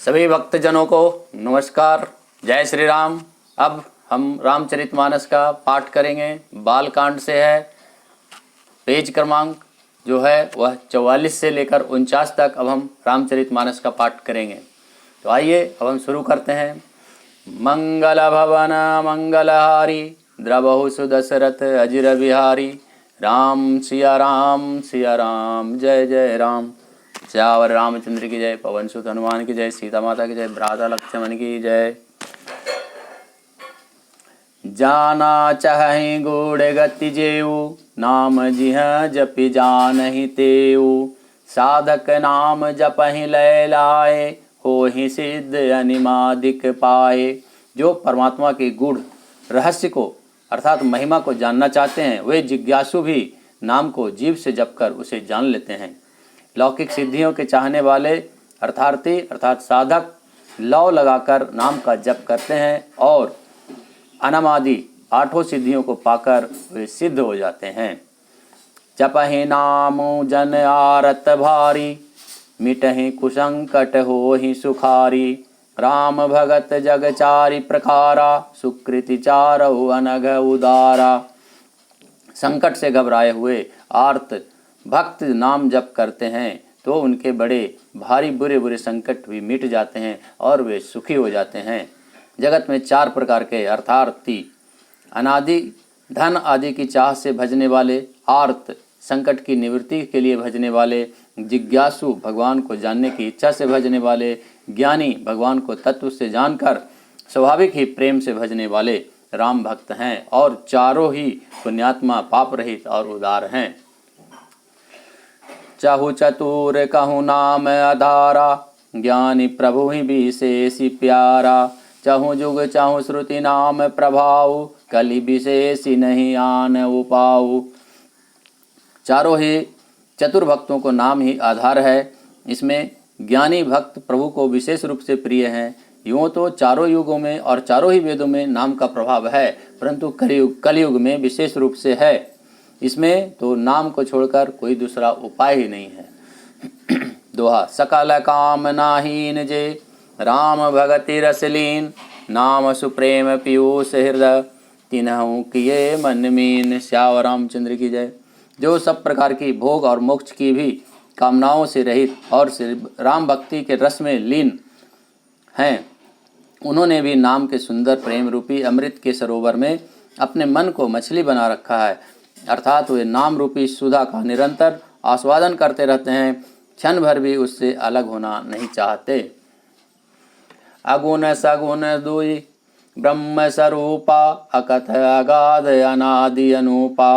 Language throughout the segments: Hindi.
सभी भक्तजनों को नमस्कार, जय श्री राम। अब हम रामचरितमानस का पाठ करेंगे। बालकांड से है। पेज क्रमांक जो है वह 44 से लेकर 49 तक अब हम रामचरितमानस का पाठ करेंगे। तो आइए अब हम शुरू करते हैं। मंगल भवन मंगलहारी द्रवहु सुदशरथ अजिर बिहारी राम सिया राम जय जय राम। श्यावर रामचंद्र की जय, पवन सुत हनुमान की जय, सीता माता की जय, भ्राता लक्ष्मण की जय। जाना चाहि गूढ़ गति जेऊ नाम जिह जपि जानहि तेऊ साधक नाम जपहि लय लाए होहि सिद्ध अनिमादिक पाए। जो परमात्मा के गूढ़ रहस्य को अर्थात महिमा को जानना चाहते हैं वे जिज्ञासु भी नाम को जीव से जपकर उसे जान लेते हैं। लौकिक सिद्धियों के चाहने वाले अर्थार्थी अर्थात साधक लौ लगाकर नाम का जप करते हैं और अनमादि 8 सिद्धियों को पाकर वे सिद्ध हो जाते हैं। जपहि नाम जन आरत भारी मिटहि कुसंकट होहि सुखारी राम भगत जगचारी प्रकारा सुकृति चारौ अनघ उदारा। संकट से घबराए हुए आर्त भक्त नाम जप करते हैं तो उनके बड़े भारी बुरे बुरे संकट भी मिट जाते हैं और वे सुखी हो जाते हैं। जगत में 4 प्रकार के अर्थार्थी अनादि धन आदि की चाह से भजने वाले, आर्त संकट की निवृत्ति के लिए भजने वाले, जिज्ञासु भगवान को जानने की इच्छा से भजने वाले, ज्ञानी भगवान को तत्व से जानकर स्वाभाविक ही प्रेम से भजने वाले राम भक्त हैं और चारों ही पुण्यात्मा पाप रहित और उदार हैं। चाहु चतुर कहु नाम आधारा ज्ञानी प्रभु ही विशेषी प्यारा चाहु जुग चाहु श्रुति नाम प्रभाव कलि विशेषी नहीं आन उपाऊ। चारों ही चतुर भक्तों को नाम ही आधार है। इसमें ज्ञानी भक्त प्रभु को विशेष रूप से प्रिय हैं। यूँ तो चारों युगों में और चारों ही वेदों में नाम का प्रभाव है, परंतु कलयुग में विशेष रूप से है। इसमें तो नाम को छोड़कर कोई दूसरा उपाय ही नहीं है। दोहा सकल काम नाहीन जे राम भगति रसलीन नाम सुप्रेम पीयूष हृदय तिन्हु किए मन मीन। श्यावर रामचंद्र की जय। जो सब प्रकार की भोग और मोक्ष की भी कामनाओं से रहित और राम भक्ति के रस में लीन हैं, उन्होंने भी नाम के सुंदर प्रेम रूपी अमृत के सरोवर में अपने मन को मछली बना रखा है। अर्थात वे नाम रूपी सुधा का निरंतर आस्वादन करते रहते हैं, क्षण भर भी उससे अलग होना नहीं चाहते। अगुण सगुण दुई ब्रह्म स्वरूपा अकथ अगाध अनादि अनूपा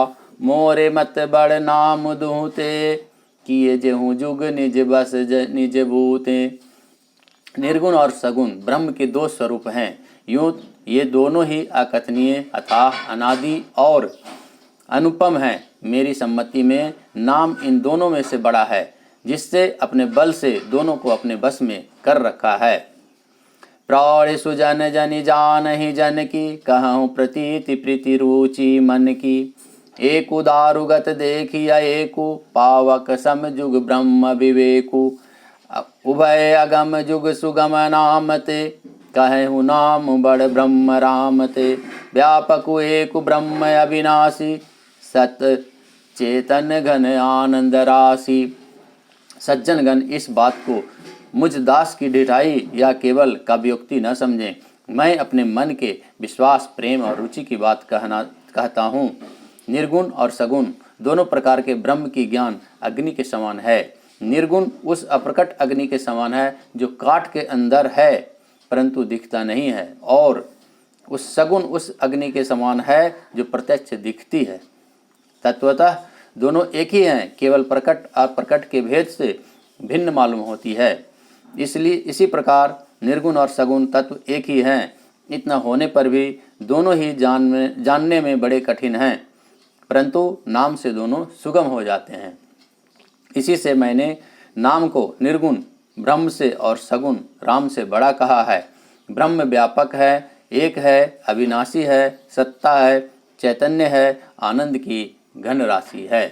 मोरे मत बड़ नाम दुहते किए जेहू जुग निज बस निज भूते। निर्गुण और सगुण ब्रह्म के 2 स्वरूप हैं। यूँ ये दोनों ही अकथनीय अथाह अनादि और अनुपम है। मेरी सम्मति में नाम इन दोनों में से बड़ा है, जिससे अपने बल से दोनों को अपने बस में कर रखा है। प्रौढ़ सुजन जनि जानहि जन की कहूँ प्रतीति प्रीति रुचि मन की एक दारुगत देखिया एकु पावक सम जुग ब्रह्म विवेकु उभय अगम जुग सुगम नामते कहु नाम बड़ ब्रह्म रामते व्यापकु एकु ब्रह्म अविनाशी सत चेतन घन आनंद राशि। सज्जन गण इस बात को मुझ दास की ढिठाई या केवल काव्योक्ति न समझें। मैं अपने मन के विश्वास प्रेम और रुचि की बात कहता हूँ। निर्गुण और सगुण दोनों प्रकार के ब्रह्म की ज्ञान अग्नि के समान है। निर्गुण उस अप्रकट अग्नि के समान है जो काठ के अंदर है परंतु दिखता नहीं है, और उस सगुण उस अग्नि के समान है जो प्रत्यक्ष दिखती है। तत्वतः दोनों एक ही हैं, केवल प्रकट अप्रकट के भेद से भिन्न मालूम होती है। इसलिए इसी प्रकार निर्गुण और सगुण तत्व एक ही हैं। इतना होने पर भी दोनों ही जानने में बड़े कठिन हैं, परंतु नाम से दोनों सुगम हो जाते हैं। इसी से मैंने नाम को निर्गुण ब्रह्म से और सगुण राम से बड़ा कहा है। ब्रह्म व्यापक है, एक है, अविनाशी है, सत्ता है, चैतन्य है, आनंद की घन राशि है।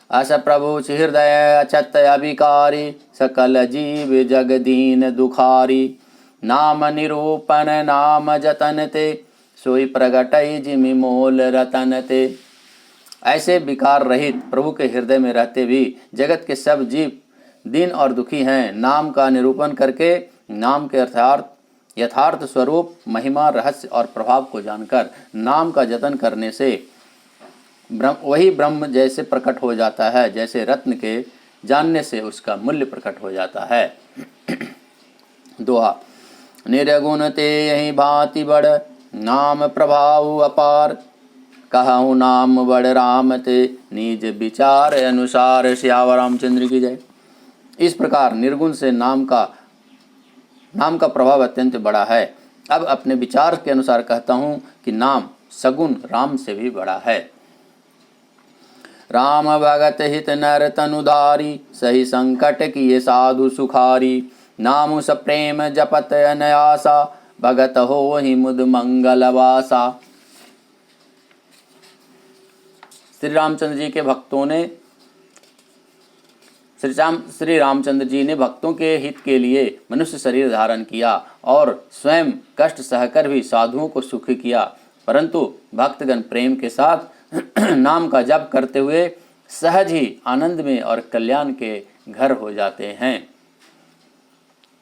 अस प्रभु हृदय अछत अभिकारी सकल जीव जग दीन दुखारी। नाम निरूपण नाम जतन ते सोई प्रगटई जिमि मोल रतन ते। ऐसे विकार रहित प्रभु के हृदय में रहते भी जगत के सब जीव दीन और दुखी हैं। नाम का निरूपण करके नाम के यथार्थ स्वरूप महिमा रहस्य और प्रभाव को जानकर नाम का जतन करने से वही ब्रह्म जैसे प्रकट हो जाता है, जैसे रत्न के जानने से उसका मूल्य प्रकट हो जाता है। दोहा। निर्गुण ते यही भांति बड़ नाम प्रभाव अपार। कहूँ नाम बड़ राम ते निज विचार अनुसार। सियावर रामचंद्र की जय। इस प्रकार निर्गुण से नाम का प्रभाव अत्यंत बड़ा है। अब अपने विचार के अनुसार कहता हूँ कि नाम सगुण राम से भी बड़ा है। राम भगत हित नर तनुधारी सही संकट किए साधु सुखारी। नामु सप्रेम जपत अनयासा भगत हो ही मुद मंगल वासा। श्री रामचंद्र जी ने भक्तों के हित के लिए मनुष्य शरीर धारण किया और स्वयं कष्ट सहकर भी साधुओं को सुखी किया, परंतु भक्तगण प्रेम के साथ नाम का जप करते हुए सहज ही आनंद में और कल्याण के घर हो जाते हैं।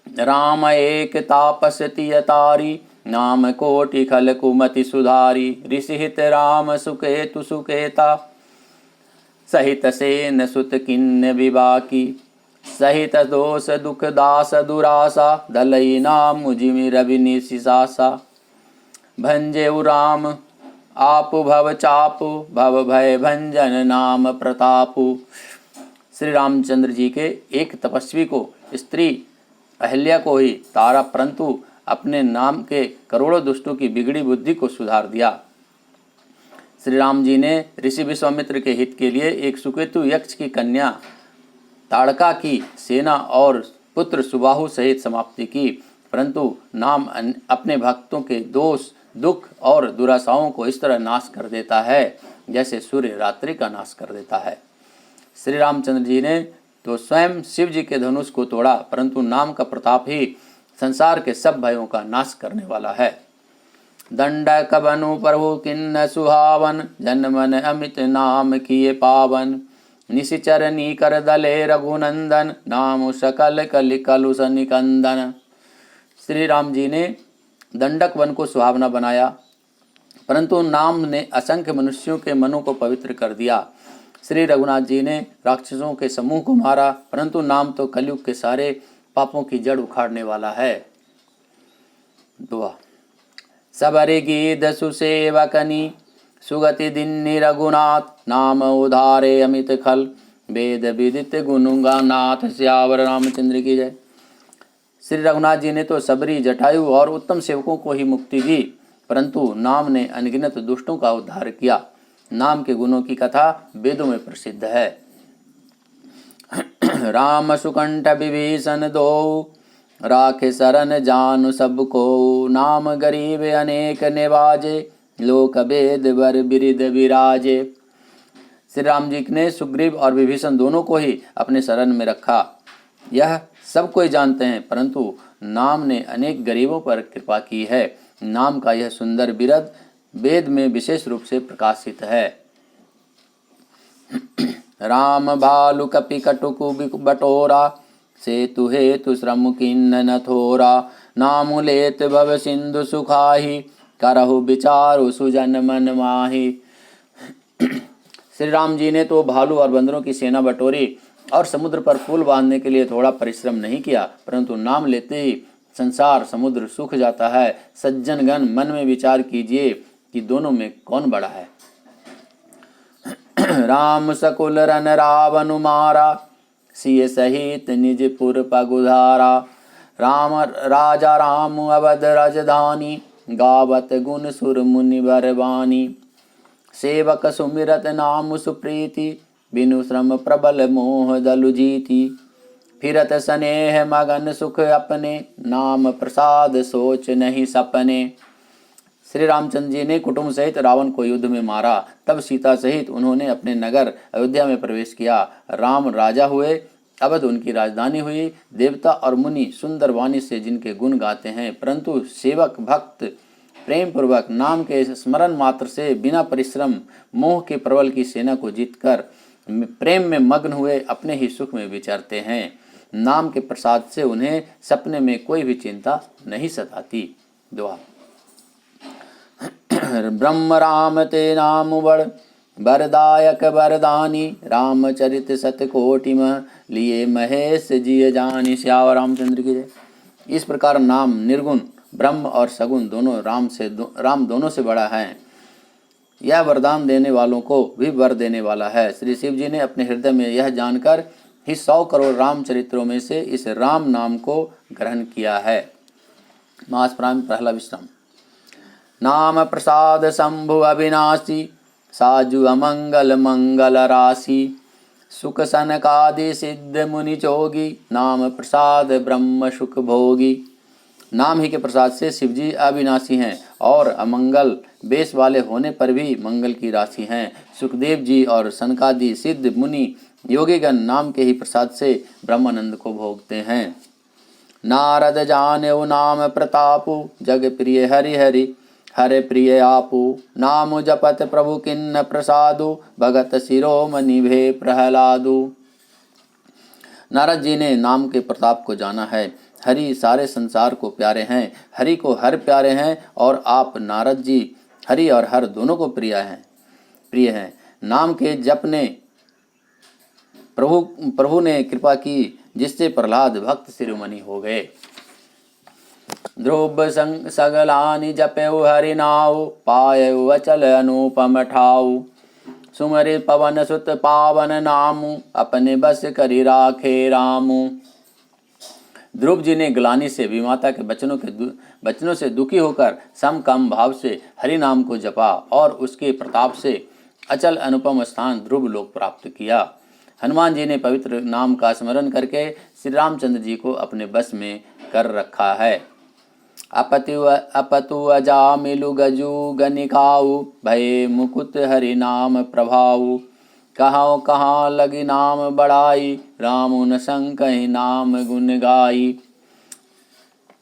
राम एक तापस तिय तारी नाम कोटि खल कुमति सुधारी। ऋषि हित राम सुकेतु सुकेता सहित सेन सुत किन्न विवाकी। सहित दोष दुख दास दुरासा दलई नाम मुजिमि रवि निशिसासा। भंजेउ राम आपु भव चापु भव भय भंजन नाम प्रतापु। श्री रामचंद्र जी के एक तपस्वी को स्त्री अहिल्या को ही तारा, परंतु अपने नाम के करोड़ों दुष्टों की बिगड़ी बुद्धि को सुधार दिया। श्री राम जी ने ऋषि विश्वामित्र के हित के लिए एक सुकेतु यक्ष की कन्या ताड़का की सेना और पुत्र सुबाहु सहित समाप्ति की, परंतु नाम अपने भक्तों के दोष दुख और दुराशाओं को इस तरह नाश कर देता है जैसे सूर्य रात्रि का नाश कर देता है। श्री रामचंद्र जी ने तो स्वयं शिव जी के धनुष को तोड़ा, परंतु नाम का प्रताप ही संसार के सब भयों का नाश करने वाला है। दंडक बनु प्रभु किन्न सुहावन जन मन अमित नाम किए पावन। निशिचरनी कर दले रघुनंदन नाम सकल कलि कलुष निकंदन। श्री राम जी ने दंडक वन को सुहावना बनाया, परंतु नाम ने असंख्य मनुष्यों के मनों को पवित्र कर दिया। श्री रघुनाथ जी ने राक्षसों के समूह को मारा, परंतु नाम तो कलयुग के सारे पापों की जड़ उखाड़ने वाला है। दुआ। सबरे गीत सुसेवकनी सुगति दिन्नि रघुनाथ नाम उधारे अमित खल वेद विदित गुनुगा नाथ। सियावर रामचंद्र की जय। श्री रघुनाथ जी ने तो सबरी जटायु और उत्तम सेवकों को ही मुक्ति दी, परंतु नाम ने अनगिनत दुष्टों का उद्धार किया। नाम के गुणों की कथा वेदों में प्रसिद्ध है। राम सुकंठ विभीषण दो राखे शरण जानु सबको। नाम गरीब अनेक निवाजे लोक वेद वर बिरिद विराजे। श्री राम जी ने सुग्रीव और विभीषण दोनों को ही अपने शरण में रखा। यह सब कोई जानते हैं, परंतु नाम ने अनेक गरीबों पर कृपा की है। नाम का यह सुंदर बिरद वेद में विशेष रूप से प्रकाशित है। राम भालु कपि कटुकु बटोरा सेतु हेतु श्रम किन्न न थोरा। नामु लेत भव सिंधु सुखाही करहु विचारु सुजन मन माही। श्री राम जी ने तो भालू और बंदरों की सेना बटोरी और समुद्र पर पुल बांधने के लिए थोड़ा परिश्रम नहीं किया, परंतु नाम लेते ही संसार समुद्र सूख जाता है। सज्जनगण मन में विचार कीजिए कि दोनों में कौन बड़ा है। राम सकुल रन रावण मारा सिय सहित निजपुर पगुधारा। राम राजा राम अवध राजधानी गावत गुण सुर मुनि बरवानी। सेवक सुमिरत नाम सुप्रीति बिनु श्रम प्रबल मोह दलु जीति। फिरत स्नेह मगन सुख अपने नाम प्रसाद सोच नहीं सपने। श्री रामचंद्र जी ने कुटुंब सहित रावण को युद्ध में मारा। तब सीता सहित उन्होंने अपने नगर अयोध्या में प्रवेश किया। राम राजा हुए, अवध उनकी राजधानी हुई। देवता और मुनि सुंदर वाणी से जिनके गुण गाते हैं, परंतु सेवक भक्त प्रेम पूर्वक नाम के स्मरण मात्र से बिना परिश्रम मोह के प्रबल की सेना को जीतकर प्रेम में मग्न हुए अपने ही सुख में विचरते हैं। नाम के प्रसाद से उन्हें सपने में कोई भी चिंता नहीं सताती। दुआ। ब्रह्म राम ते नाम बड़ वरदायक वरदानी, रामचरित सतकोटि मह लिए महेश जिय जानी। श्यावर रामचंद्र की जय। इस प्रकार नाम निर्गुण ब्रह्म और सगुण दोनों राम दोनों से बड़ा है। यह वरदान देने वालों को भी वर देने वाला है। श्री शिव जी ने अपने हृदय में यह जानकर ही 100 करोड़ रामचरित्रों में से इस राम नाम को ग्रहण किया है। मास प्रारंभ पहला विश्राम। नाम प्रसाद शंभु अविनाशी, साजु अमंगल मंगल राशि। सुख सनकादि सिद्ध मुनि जोगी, नाम प्रसाद ब्रह्म सुख भोगी। नाम ही के प्रसाद से शिवजी अविनाशी हैं और अमंगल बेस वाले होने पर भी मंगल की राशि हैं। सुखदेव जी और सनकादि सिद्ध मुनि योगीगण नाम के ही प्रसाद से ब्रह्मानंद को भोगते हैं। नारद जानेऊ नाम प्रतापु, जग प्रिय हरि हरि हरे प्रिय आपू। नाम जपत प्रभु किन्न प्रसादु, भगत शिरोमणि भे प्रहलादु। नारद जी ने नाम के प्रताप को जाना है। हरि सारे संसार को प्यारे हैं, हरि को हर प्यारे हैं और आप नारद जी हरि और हर दोनों को प्रिय हैं। नाम के जप ने प्रभु ने कृपा की, जिससे प्रहलाद भक्त शिरोमणि हो गए। ध्रुव सगलानि जपेउ हरि नाउ, पायउ अचल अनुपम ठाउ। सुमरि पवन सुत पावन नामु, अपने बस करि राखे रामु। ध्रुव जी ने ग्लानि से विमाता के बचनों से दुखी होकर सम कम भाव से हरि नाम को जपा और उसके प्रताप से अचल अनुपम स्थान ध्रुव लोक प्राप्त किया। हनुमान जी ने पवित्र नाम का स्मरण करके श्री रामचंद्र जी को अपने बस में कर रखा है। अपतु अजामिलु गजु गनिकाऊ, भये मुकुट हरि नाम प्रभाऊ। कहाँ कहाँ लगी नाम बड़ाई, राम न संकहि नाम गुण गाई।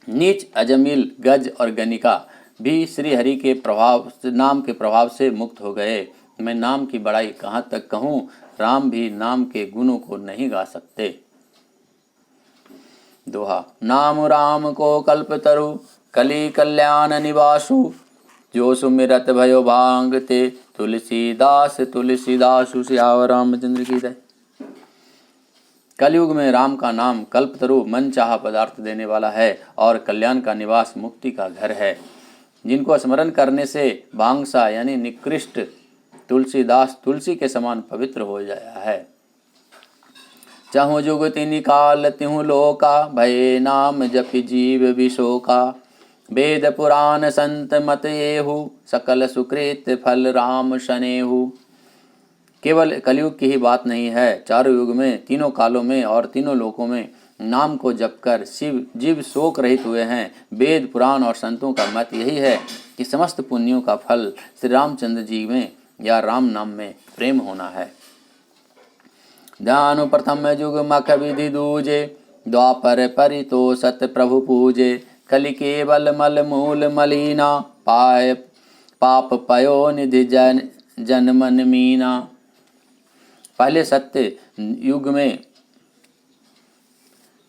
नीच अजमिल गज और गनिका भी श्री हरि के नाम के प्रभाव से मुक्त हो गए। मैं नाम की बड़ाई कहाँ तक कहूँ, राम भी नाम के गुणों को नहीं गा सकते। दोहा। नाम राम को कल्पतरु, कली कल्याण निवासु। जो सुमिरत भयो भांगते, तुलसीदास तुलसीदासु। श्यावर रामचंद्र की जय। कलयुग में राम का नाम कल्पतरु मन चाहा पदार्थ देने वाला है और कल्याण का निवास मुक्ति का घर है। जिनको स्मरण करने से भांगसा यानी निकृष्ट तुलसीदास तुलसी के समान पवित्र हो जाया है। चाहु जुग तिनि काल तिहु लोका, भये नाम जपि जीव विशोका। वेद पुराण संत मत येहु, सकल सुकृत फल राम शनेहु। केवल कलयुग की ही बात नहीं है, चारों युग में, तीनों कालों में और तीनों लोकों में नाम को जपकर जीव शोक रहित हुए हैं। वेद पुराण और संतों का मत यही है कि समस्त पुण्यों का फल श्री रामचंद्र जी में या राम नाम में प्रेम होना है। ध्यान प्रथम युग मख विधि दूजे, द्वापर परितो सत प्रभु पूजे। कलि केवल मल मूल मलीना, पाय पाप पयो निधि जन मन मीना।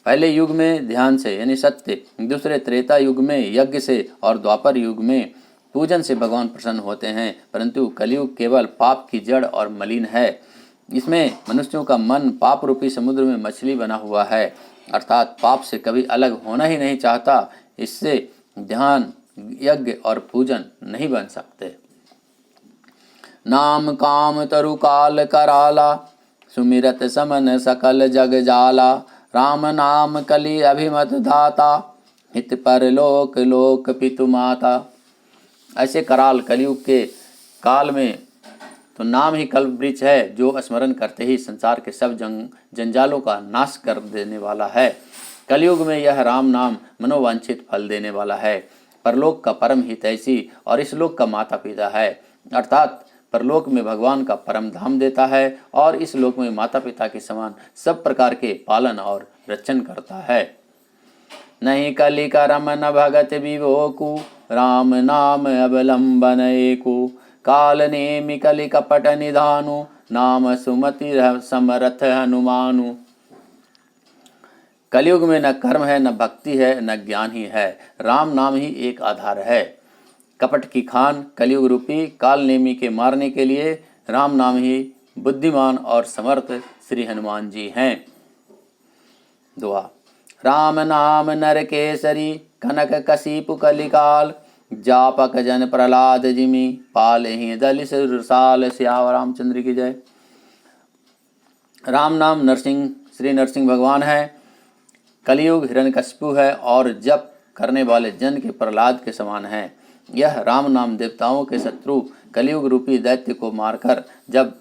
पहले युग में ध्यान से यानी सत्य, दूसरे त्रेता युग में यज्ञ से और द्वापर युग में पूजन से भगवान प्रसन्न होते हैं। परंतु कलयुग केवल पाप की जड़ और मलिन है। इसमें मनुष्यों का मन पाप रूपी समुद्र में मछली बना हुआ है, अर्थात पाप से कभी अलग होना ही नहीं चाहता। इससे ध्यान, यज्ञ और पूजन नहीं बन सकते। नाम काम तरु काल कराला, सुमिरत समन सकल जग जाला। राम नाम कली अभिमत दाता, हित पर लोक लोक पितु माता। ऐसे कराल कलयुग के काल में तो नाम ही कल्प वृक्ष है, जो स्मरण करते ही संसार के सब जंजालों का नाश कर देने वाला है। कलयुग में यह राम नाम मनोवांछित फल देने वाला है। परलोक का परम हितैषी और इस लोक का माता पिता है, अर्थात परलोक में भगवान का परम धाम देता है और इस लोक में माता पिता के समान सब प्रकार के पालन और रक्षण करता है। नहीं कलि करम न भगत विभोकु, राम नाम अवलंबन एकु, काल नेमि कलि कपट निधानु, नाम सुमति समरथ हनुमानु। कलयुग में न कर्म है, न भक्ति है, न ज्ञान ही है, राम नाम ही एक आधार है। कपट की खान कलयुग रूपी काल नेमी के मारने के लिए राम नाम ही बुद्धिमान और समर्थ श्री हनुमान जी हैं। दुआ। राम नाम नर केसरी, कनक कशीपु कलिकाल, जापक जन प्रहलाद जिमि, पाल ही दल सुरसाल। सियावर रामचंद्र की जय। राम नाम नरसिंह श्री नरसिंह भगवान है, कलयुग हिरण्यकशिपु है और जप करने वाले जन के प्रहलाद के समान है। यह राम नाम देवताओं के शत्रु कलयुग रूपी दैत्य को मारकर जप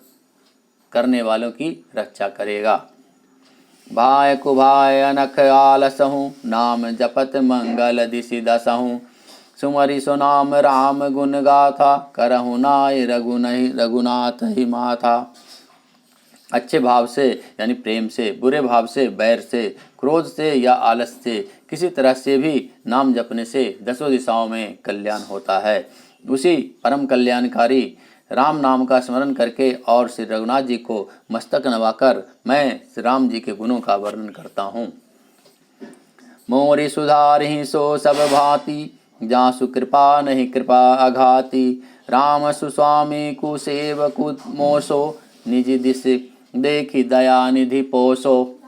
करने वालों की रक्षा करेगा। भाय कुभाय अनख आलसहु, नाम जपत मंगल दिशि दसहु, सुमरि सुनाम राम गुण गाथा, करहु नाय रघुनाथ ही माथा। अच्छे भाव से यानी प्रेम से, बुरे भाव से, बैर से, क्रोध से या आलस से, किसी तरह से भी नाम जपने से दसों दिशाओं में कल्याण होता है। उसी परम कल्याणकारी राम नाम का स्मरण करके और श्री रघुनाथ जी को मस्तक नवाकर मैं श्री राम जी के गुणों का वर्णन करता हूँ। मोरि सुधारहि सो सब भांति, जासु कृपा नहीं कृपा अघाती, राम सुस्वामी कुसेवकु मोसो, निज दिश देखी दया निधि पोसो।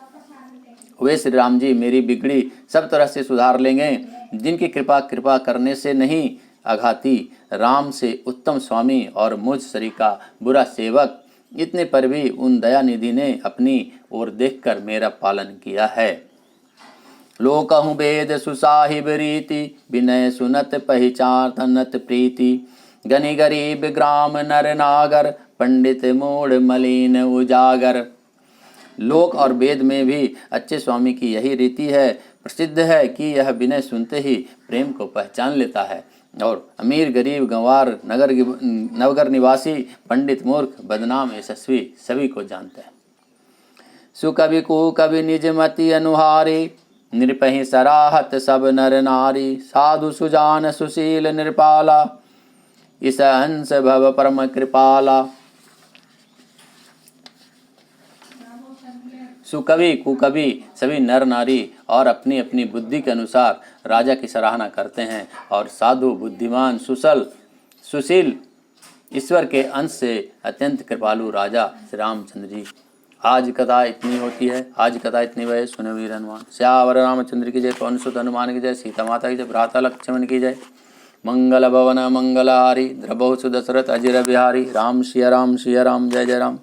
वे श्री राम जी मेरी बिगड़ी सब तरह से सुधार लेंगे, जिनकी कृपा करने से नहीं अघाती, राम से उत्तम स्वामी और मुझ सरी का बुरा सेवक, इतने पर भी उन दया निधि ने अपनी ओर देखकर मेरा पालन किया है। लोकहु वेद सुसाहिब रीति, विनय सुनत पहचान तनत प्रीति, गनि गरीब ग्राम नर नागर, पंडित मूढ़ मलिन उजागर। लोक और वेद में भी अच्छे स्वामी की यही रीति है। प्रसिद्ध है कि यह विनय सुनते ही प्रेम को पहचान लेता है और अमीर गरीब गंवार नगर निवासी पंडित मूर्ख बदनाम यशस्वी सभी को जानता है। सुकवि कुकवि निज मति अनुहारी, नृपहि सराहत सब नर नारी, साधु सुजान सुशील नृपाला, इस हंस भव परम कृपाला। सुकवि कुकवि सभी नर नारी और अपनी अपनी बुद्धि के अनुसार राजा की सराहना करते हैं और साधु बुद्धिमान सुशील ईश्वर के अंश से अत्यंत कृपालु राजा श्री रामचंद्र जी। आज कथा इतनी होती है, आज कथा इतनी वह सुने वीर हनुमान। श्यावर रामचंद्र की जय, पवन सुत हनुमान की जय, सीता माता की जय, भ्राता लक्ष्मण की जय। मंगल भवन मंगलहारी, द्रबहु सुदशरथ अजिर बिहारी, राम सिया राम जय जय राम।